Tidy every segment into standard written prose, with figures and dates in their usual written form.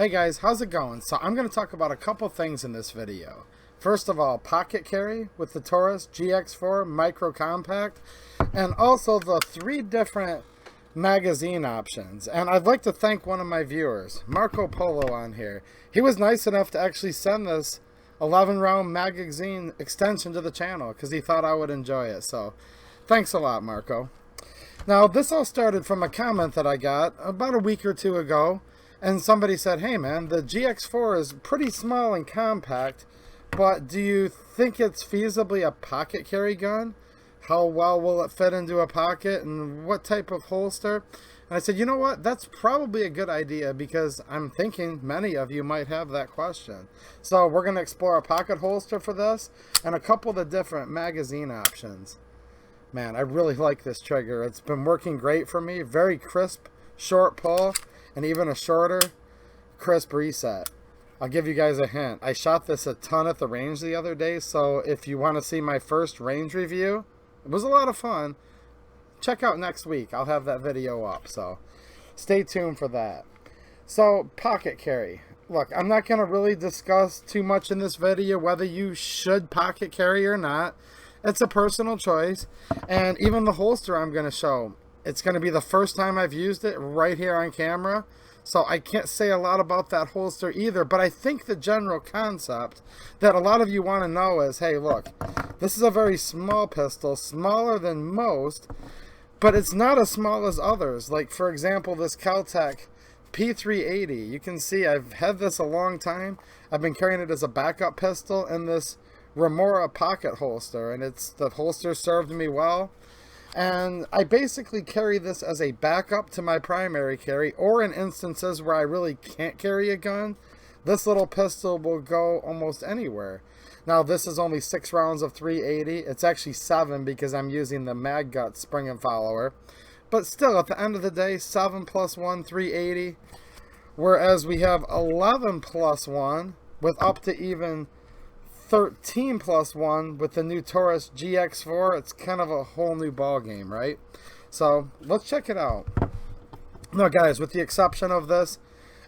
Hey guys, how's it going? So I'm going to talk about a couple things in this video. First of all, pocket carry with the Taurus GX4 Micro Compact, and also the 3 different magazine options. And I'd like to thank one of my viewers, Marco Polo, on here. He was nice enough to actually send this 11-round magazine extension to the channel because he thought I would enjoy it. So thanks a lot, Marco. Now, this all started from a comment that I got about a week or two ago. And somebody said, hey man, the GX4 is pretty small and compact, but do you think it's feasibly a pocket carry gun? How well will it fit into a pocket, and what type of holster? And I said, you know what, that's probably a good idea because I'm thinking many of you might have that question. So we're going to explore a pocket holster for this and a couple of the different magazine options. Man, I really like this trigger. It's been working great for me. Very crisp, short pull. And even a shorter, crisp reset. I'll give you guys a hint. I shot this a ton at the range the other day, so if you want to see my first range review, it was a lot of fun. Check out next week. I'll have that video up, so stay tuned for that. So, pocket carry. Look, I'm not going to really discuss too much in this video whether you should pocket carry or not. It's a personal choice, and even the holster I'm going to show, it's going to be the first time I've used it right here on camera, so I can't say a lot about that holster either, but I think the general concept that a lot of you want to know is, hey look, this is a very small pistol, smaller than most, but it's not as small as others. Like for example, this Cal-Tech P380, you can see I've had this a long time. I've been carrying it as a backup pistol in this Remora pocket holster, and the holster served me well. And I basically carry this as a backup to my primary carry, or in instances where I really can't carry a gun, this little pistol will go almost anywhere. Now this is only 6 rounds of 380. It's actually 7 because I'm using the Mag Gut spring and follower. But still, at the end of the day, 7 plus 1, 380. Whereas we have 11 plus 1 with up to even 13 plus 1 with the new Taurus GX4. It's kind of a whole new ball game, right? So let's check it out. Now guys, with the exception of this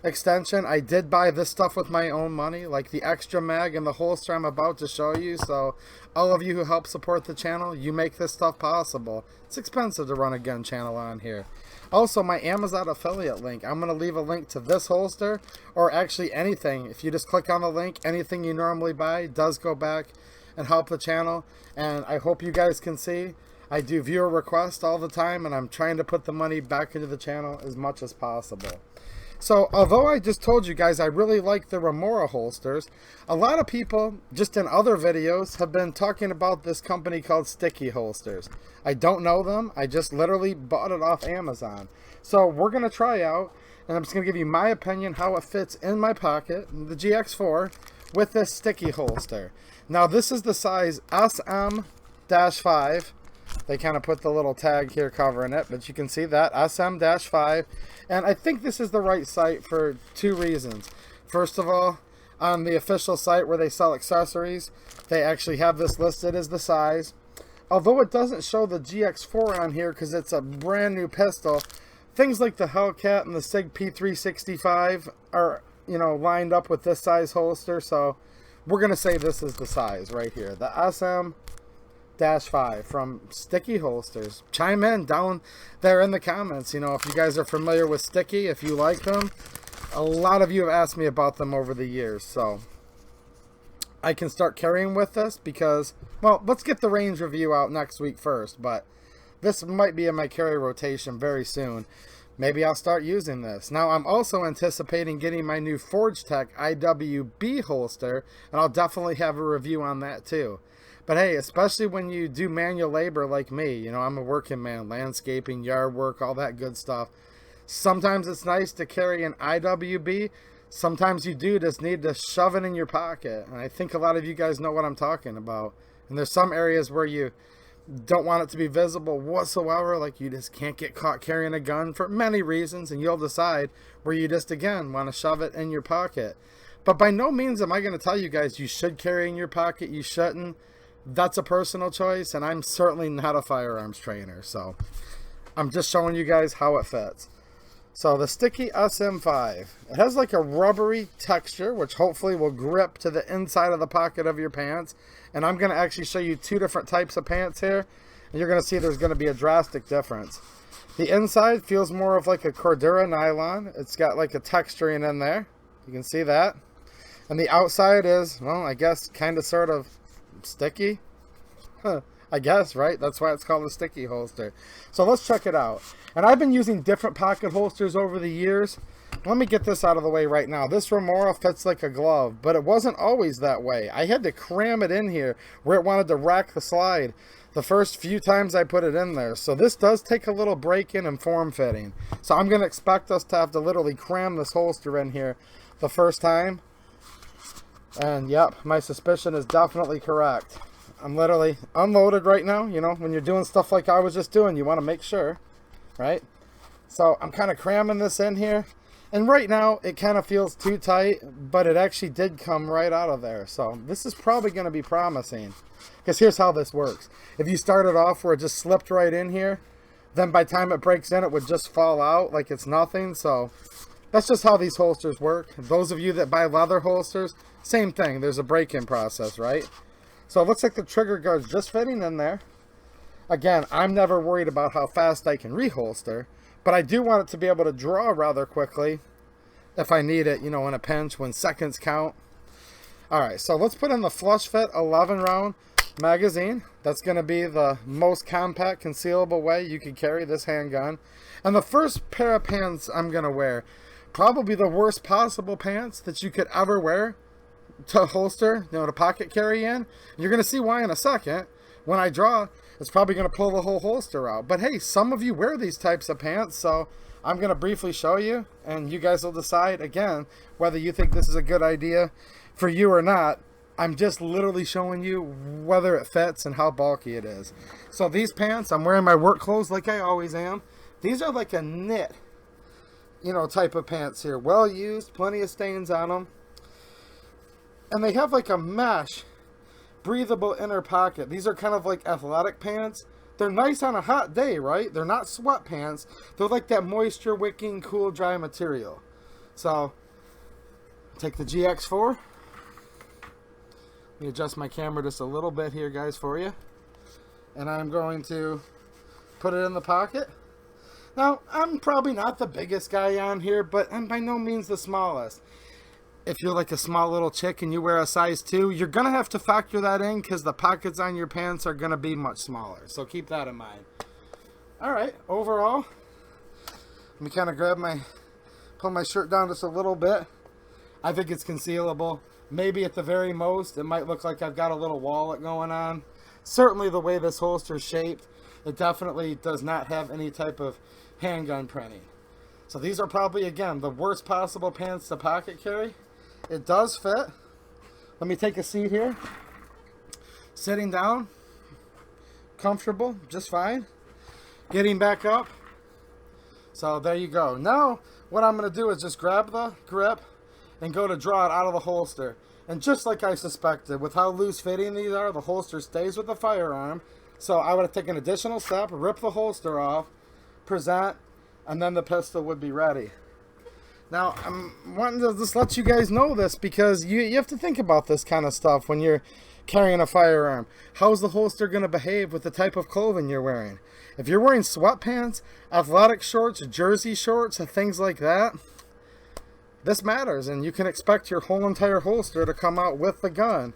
extension, I did buy this stuff with my own money, like the extra mag and the holster I'm about to show you. So all of you who help support the channel, you make this stuff possible. It's expensive to run a gun channel on here. Also, my Amazon affiliate link, I'm going to leave a link to this holster, or actually anything. If you just click on the link, anything you normally buy does go back and help the channel. And I hope you guys can see, I do viewer requests all the time, and I'm trying to put the money back into the channel as much as possible. So, although I just told you guys I really like the Remora holsters, a lot of people, just in other videos, have been talking about this company called Sticky Holsters. I don't know them. I just literally bought it off Amazon. So, we're going to try out, and I'm just going to give you my opinion how it fits in my pocket, the GX4, with this sticky holster. Now, this is the size SM-5. They kind of put the little tag here covering it, but you can see that, SM-5. And I think this is the right site for 2 reasons. First of all, on the official site where they sell accessories, they actually have this listed as the size. Although it doesn't show the GX4 on here because it's a brand new pistol, things like the Hellcat and the Sig P365 are, lined up with this size holster. So we're going to say this is the size right here, the SM-5 from Sticky Holsters. Chime in down there in the comments, if you guys are familiar with Sticky, if you like them. A lot of you have asked me about them over the years, so I can start carrying with this because, well, let's get the range review out next week first, but this might be in my carry rotation very soon. Maybe I'll start using this. Now, I'm also anticipating getting my new Forge Tech IWB holster, and I'll definitely have a review on that too. But hey, especially when you do manual labor like me, I'm a working man, landscaping, yard work, all that good stuff. Sometimes it's nice to carry an IWB. Sometimes you do just need to shove it in your pocket. And I think a lot of you guys know what I'm talking about. And there's some areas where you don't want it to be visible whatsoever, like you just can't get caught carrying a gun for many reasons, and you'll decide where you just, again, want to shove it in your pocket. But by no means am I going to tell you guys you should carry in your pocket, you shouldn't. That's a personal choice, and I'm certainly not a firearms trainer, so I'm just showing you guys how it fits. So the sticky SM5, it has like a rubbery texture, which hopefully will grip to the inside of the pocket of your pants. And I'm going to actually show you two different types of pants here. And you're going to see there's going to be a drastic difference. The inside feels more of like a Cordura nylon. It's got like a texturing in there. You can see that. And the outside is, well, I guess kind of sort of sticky. I guess, right? That's why it's called a sticky holster. So let's check it out. And I've been using different pocket holsters over the years. Let me get this out of the way right now. This Remora fits like a glove, but it wasn't always that way. I had to cram it in here where it wanted to rack the slide the first few times I put it in there. So this does take a little break-in and form fitting. So I'm going to expect us to have to literally cram this holster in here the first time. And yep, my suspicion is definitely correct. I'm literally unloaded right now. You know, when you're doing stuff like I was just doing, you want to make sure, right? So I'm kind of cramming this in here. And right now, it kind of feels too tight, but it actually did come right out of there. So this is probably going to be promising. Because here's how this works. If you started off where it just slipped right in here, then by the time it breaks in, it would just fall out like it's nothing. So that's just how these holsters work. Those of you that buy leather holsters, same thing. There's a break-in process, right? So it looks like the trigger guard's just fitting in there. Again, I'm never worried about how fast I can reholster, but I do want it to be able to draw rather quickly if I need it, you know, in a pinch when seconds count. All right, so let's put in the flush fit 11 round magazine. That's going to be the most compact, concealable way you can carry this handgun. And the first pair of pants I'm going to wear, probably the worst possible pants that you could ever wear to holster, you know, to pocket carry in. You're going to see why in a second. When I draw, it's probably going to pull the whole holster out. But hey, some of you wear these types of pants, so I'm going to briefly show you, and you guys will decide, again, whether you think this is a good idea for you or not. I'm just literally showing you whether it fits and how bulky it is. So these pants, I'm wearing my work clothes like I always am. These are like a knit, you know, type of pants here. Well used, plenty of stains on them. And they have like a mesh, breathable inner pocket. These are kind of like athletic pants. They're nice on a hot day, right? They're not sweatpants. They're like that moisture wicking, cool, dry material. So, take the GX4. Let me adjust my camera just a little bit here, guys, for you. And I'm going to put it in the pocket. Now, I'm probably not the biggest guy on here, but I'm by no means the smallest. If you're like a small little chick and you wear a size 2, you're going to have to factor that in because the pockets on your pants are going to be much smaller. So keep that in mind. Alright, overall, let me kind of pull my shirt down just a little bit. I think it's concealable. Maybe at the very most, it might look like I've got a little wallet going on. Certainly the way this holster is shaped, it definitely does not have any type of handgun printing. So these are probably, again, the worst possible pants to pocket carry. It does fit. Let me take a seat here. Sitting down, comfortable, just fine. Getting back up. So there you go. Now, what I'm going to do is just grab the grip and go to draw it out of the holster. And just like I suspected, with how loose fitting these are, the holster stays with the firearm. So I would have taken an additional step, rip the holster off, present, and then the pistol would be ready. Now, I'm wanting to just let you guys know this because you have to think about this kind of stuff when you're carrying a firearm. How's the holster going to behave with the type of clothing you're wearing? If you're wearing sweatpants, athletic shorts, jersey shorts, and things like that, this matters, and you can expect your whole entire holster to come out with the gun.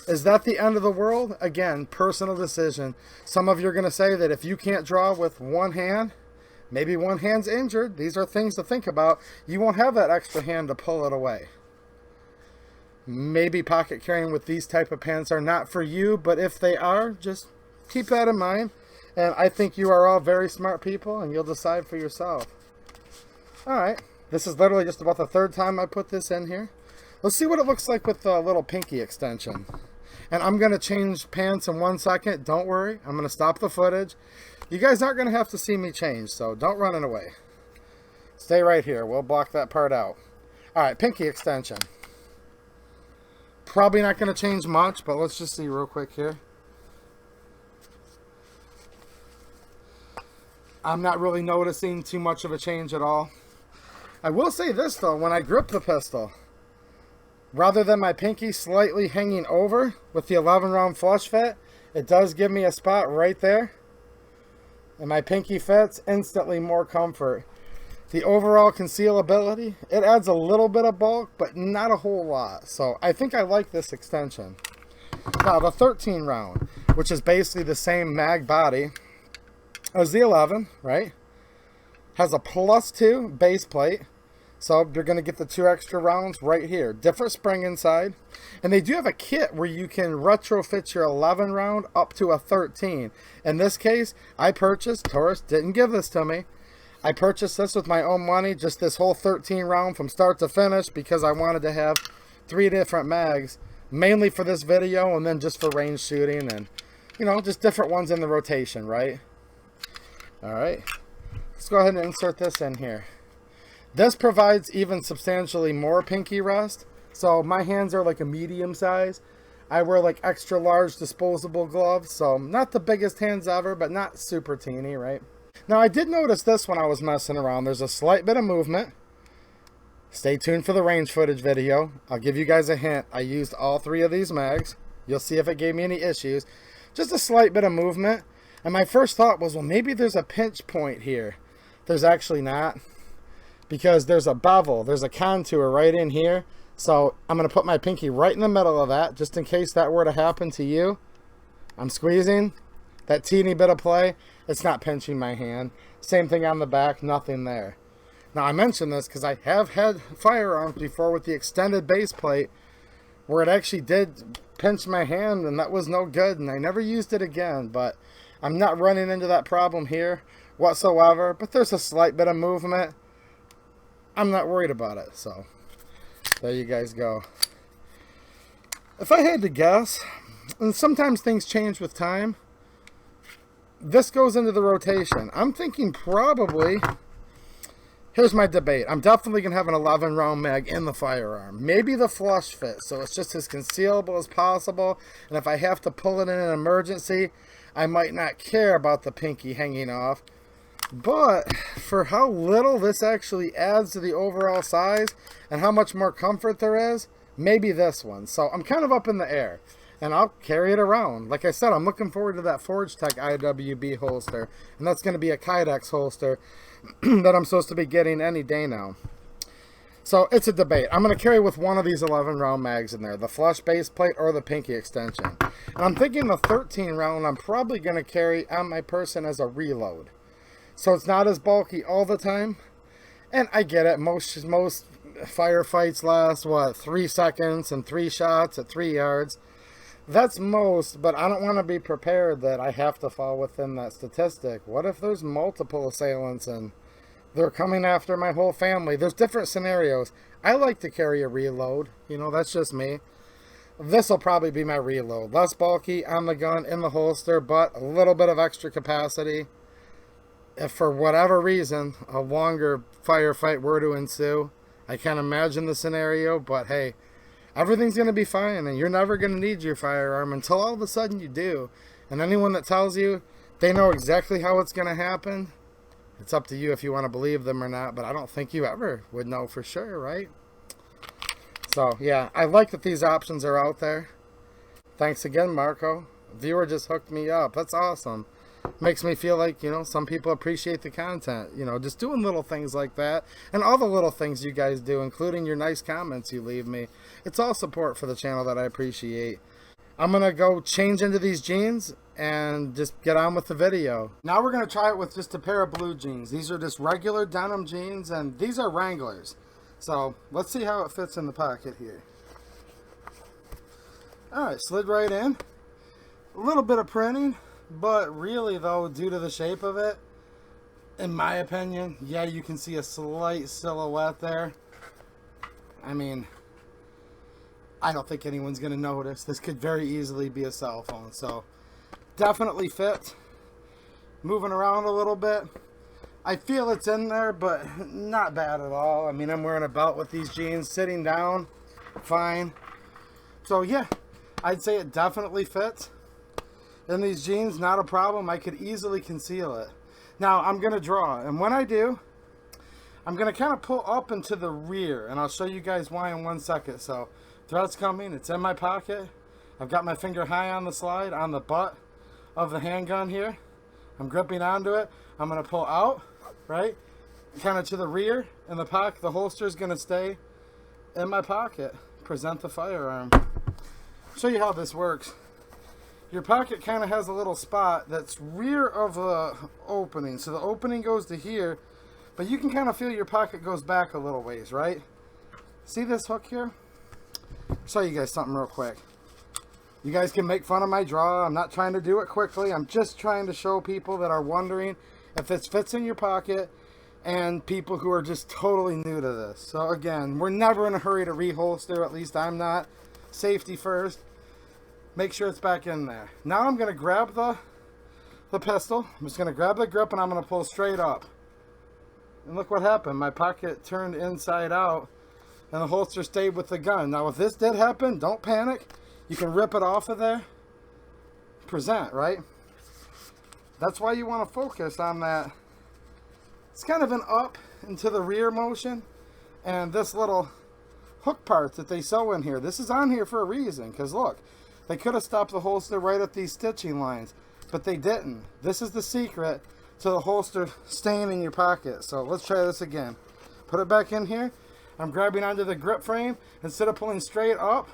Is that the end of the world? Again, personal decision. Some of you are going to say that if you can't draw with one hand, maybe one hand's injured. These are things to think about. You won't have that extra hand to pull it away. Maybe pocket carrying with these type of pants are not for you, but if they are, just keep that in mind. And I think you are all very smart people, and you'll decide for yourself. Alright, this is literally just about the third time I put this in here. Let's see what it looks like with the little pinky extension. And I'm going to change pants in 1 second. Don't worry, I'm going to stop the footage. You guys aren't going to have to see me change, so don't run away. Stay right here. We'll block that part out. Alright, pinky extension. Probably not going to change much, but let's just see real quick here. I'm not really noticing too much of a change at all. I will say this though, when I grip the pistol, rather than my pinky slightly hanging over with the 11 round flush fit, it does give me a spot right there. And my pinky fits, instantly more comfort. The overall concealability, it adds a little bit of bulk, but not a whole lot. So I think I like this extension. Now the 13 round, which is basically the same mag body as the 11, right? Has a +2 base plate. So you're going to get the 2 extra rounds right here. Different spring inside. And they do have a kit where you can retrofit your 11 round up to a 13. In this case, I purchased, Taurus didn't give this to me, I purchased this with my own money, just this whole 13 round from start to finish, because I wanted to have 3 different mags, mainly for this video and then just for range shooting and, you know, just different ones in the rotation, right? All right, let's go ahead and insert this in here. This provides even substantially more pinky rest. So my hands are like a medium size. I wear like extra large disposable gloves, so not the biggest hands ever, but not super teeny, right? Now I did notice this when I was messing around. There's a slight bit of movement. Stay tuned for the range footage video. I'll give you guys a hint. I used all 3 of these mags. You'll see if it gave me any issues. Just a slight bit of movement. And my first thought was, well, maybe there's a pinch point here. There's actually not, because there's a bevel, there's a contour right in here. So I'm going to put my pinky right in the middle of that, just in case that were to happen to you. I'm squeezing that teeny bit of play. It's not pinching my hand. Same thing on the back, nothing there. Now I mention this because I have had firearms before with the extended base plate where it actually did pinch my hand, and that was no good, and I never used it again. But I'm not running into that problem here whatsoever. But there's a slight bit of movement. I'm not worried about it, so there you guys go. If I had to guess, and sometimes things change with time, this goes into the rotation. I'm thinking probably, here's my debate. I'm definitely going to have an 11 round mag in the firearm. Maybe the flush fit, so it's just as concealable as possible. And if I have to pull it in an emergency, I might not care about the pinky hanging off. But for how little this actually adds to the overall size and how much more comfort there is, maybe this one. So I'm kind of up in the air, and I'll carry it around. Like I said, I'm looking forward to that Forge Tech IWB holster, and that's going to be a Kydex holster that I'm supposed to be getting any day now. So it's a debate. I'm going to carry with one of these 11 round mags in there, the flush base plate or the pinky extension. And I'm thinking the 13 round I'm probably going to carry on my person as a reload. So it's not as bulky all the time. And I get it. Most firefights last, what, 3 seconds and 3 shots at 3 yards. That's most, but I don't want to be prepared that I have to fall within that statistic. What if there's multiple assailants and they're coming after my whole family? There's different scenarios. I like to carry a reload. You know, that's just me. This will probably be my reload. Less bulky on the gun, in the holster, but a little bit of extra capacity. If for whatever reason a longer firefight were to ensue, I can't imagine the scenario, but hey, everything's going to be fine, and you're never going to need your firearm until all of a sudden you do. And anyone that tells you they know exactly how it's going to happen, it's up to you if you want to believe them or not, but I don't think you ever would know for sure, right? So yeah, I like that these options are out there. Thanks again, Marco. Viewer just hooked me up. That's awesome. Makes me feel like, you know, some people appreciate the content, you know, just doing little things like that, and all the little things you guys do, including your nice comments you leave me. It's all support for the channel that I appreciate. I'm gonna go change into these jeans and just get on with the video. Now we're gonna try it with just a pair of blue jeans. These are just regular denim jeans, and these are Wranglers. So let's see how it fits in the pocket here. Alright, slid right in. A little bit of printing. But really though, due to the shape of it, in my opinion, yeah, you can see a slight silhouette there. I mean, I don't think anyone's going to notice. This could very easily be a cell phone. So, definitely fit. Moving around a little bit. I feel it's in there, but not bad at all. I mean, I'm wearing a belt with these jeans. Sitting down, fine. So yeah, I'd say it definitely fits. In these jeans, not a problem. I could easily conceal it. Now, I'm going to draw. And when I do, I'm going to kind of pull up into the rear, and I'll show you guys why in 1 second. So thread's coming, it's in my pocket. I've got my finger high on the slide, on the butt of the handgun here. I'm gripping onto it. I'm going to pull out, right? Kind of to the rear, and the pocket, the holster is going to stay in my pocket. Present the firearm. Show you how this works. Your pocket kind of has a little spot that's rear of the opening. So the opening goes to here, but you can kind of feel your pocket goes back a little ways, right? See this hook here? I'll show you guys something real quick. You guys can make fun of my draw. I'm not trying to do it quickly. I'm just trying to show people that are wondering if this fits in your pocket, and people who are just totally new to this. So again, we're never in a hurry to reholster, at least I'm not. Safety first. Make sure it's back in there. Now I'm going to grab the pistol. I'm just going to grab the grip and I'm going to pull straight up. And look what happened. My pocket turned inside out and the holster stayed with the gun. Now if this did happen, don't panic. You can rip it off of there. Present, right? That's why you want to focus on that. It's kind of an up into the rear motion, and this little hook part that they sew in here, this is on here for a reason, because look, they could have stopped the holster right at these stitching lines, but they didn't. This is the secret to the holster staying in your pocket. So let's try this again. Put it back in here. I'm grabbing onto the grip frame. Instead of pulling straight up,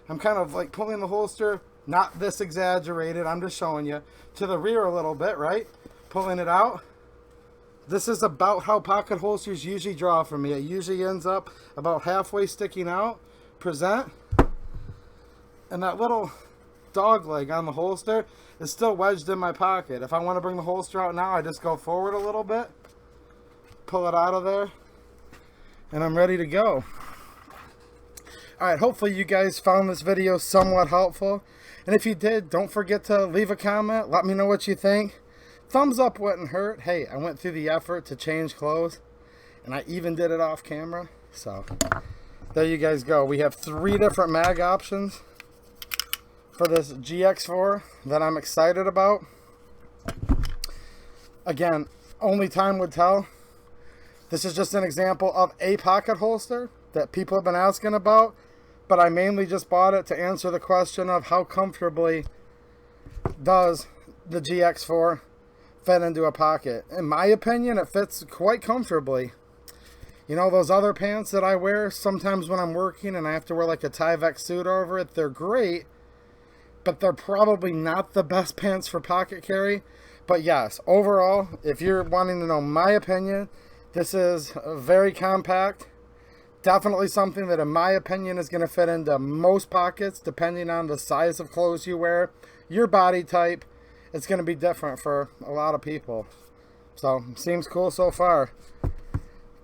I'm kind of like pulling the holster, not this exaggerated, I'm just showing you, to the rear a little bit, right? Pulling it out. This is about how pocket holsters usually draw for me. It usually ends up about halfway sticking out. Present. And that little dog leg on the holster is still wedged in my pocket. If I want to bring the holster out now, I just go forward a little bit, pull it out of there, and I'm ready to go. Alright, hopefully you guys found this video somewhat helpful. And if you did, don't forget to leave a comment. Let me know what you think. Thumbs up wouldn't hurt. Hey, I went through the effort to change clothes, and I even did it off camera. So there you guys go. We have 3 different mag options for this GX4 that I'm excited about. Again, only time would tell. This is just an example of a pocket holster that people have been asking about, but I mainly just bought it to answer the question of how comfortably does the GX4 fit into a pocket. In my opinion, it fits quite comfortably. You know, those other pants that I wear sometimes when I'm working and I have to wear like a Tyvek suit over it, they're great, but they're probably not the best pants for pocket carry. But yes, overall, if you're wanting to know my opinion, this is very compact. Definitely something that in my opinion is going to fit into most pockets depending on the size of clothes you wear, your body type. It's going to be different for a lot of people. So, seems cool so far.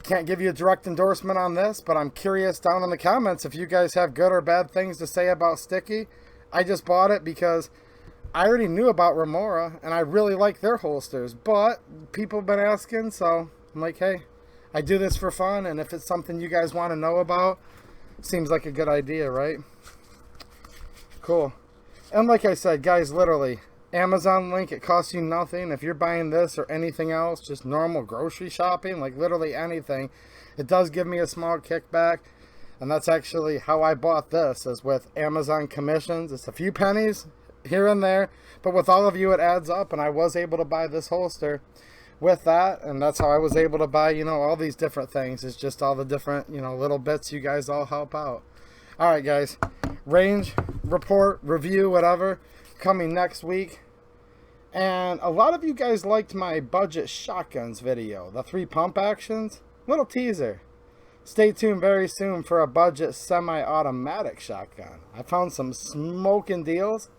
Can't give you a direct endorsement on this, but I'm curious down in the comments if you guys have good or bad things to say about Sticky. I just bought it because I already knew about Remora, and I really like their holsters. But people have been asking, so I'm like, hey, I do this for fun, and if it's something you guys want to know about, seems like a good idea, right? Cool. And like I said, guys, literally, Amazon link, it costs you nothing. If you're buying this or anything else, just normal grocery shopping, like literally anything, it does give me a small kickback. And that's actually how I bought this, is with Amazon commissions. It's a few pennies here and there, but with all of you it adds up, and I was able to buy this holster with that, and that's how I was able to buy, you know, all these different things. It's just all the different, you know, little bits you guys all help out. Alright guys, range, report, review, whatever, coming next week. And a lot of you guys liked my budget shotguns video, the 3 pump actions. Little teaser. Stay tuned very soon for a budget semi-automatic shotgun. I found some smoking deals,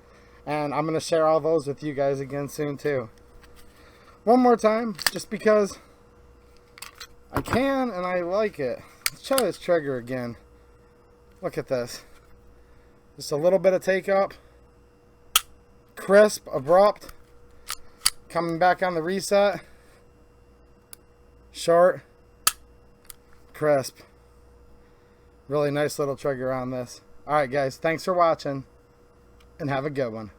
and I'm going to share all those with you guys again soon too. One more time, just because I can and I like it. Let's try this trigger again. Look at this. Just a little bit of take up. Crisp, abrupt. Coming back on the reset. Short. Crisp. Really nice little trigger on this. Alright guys, thanks for watching, and have a good one.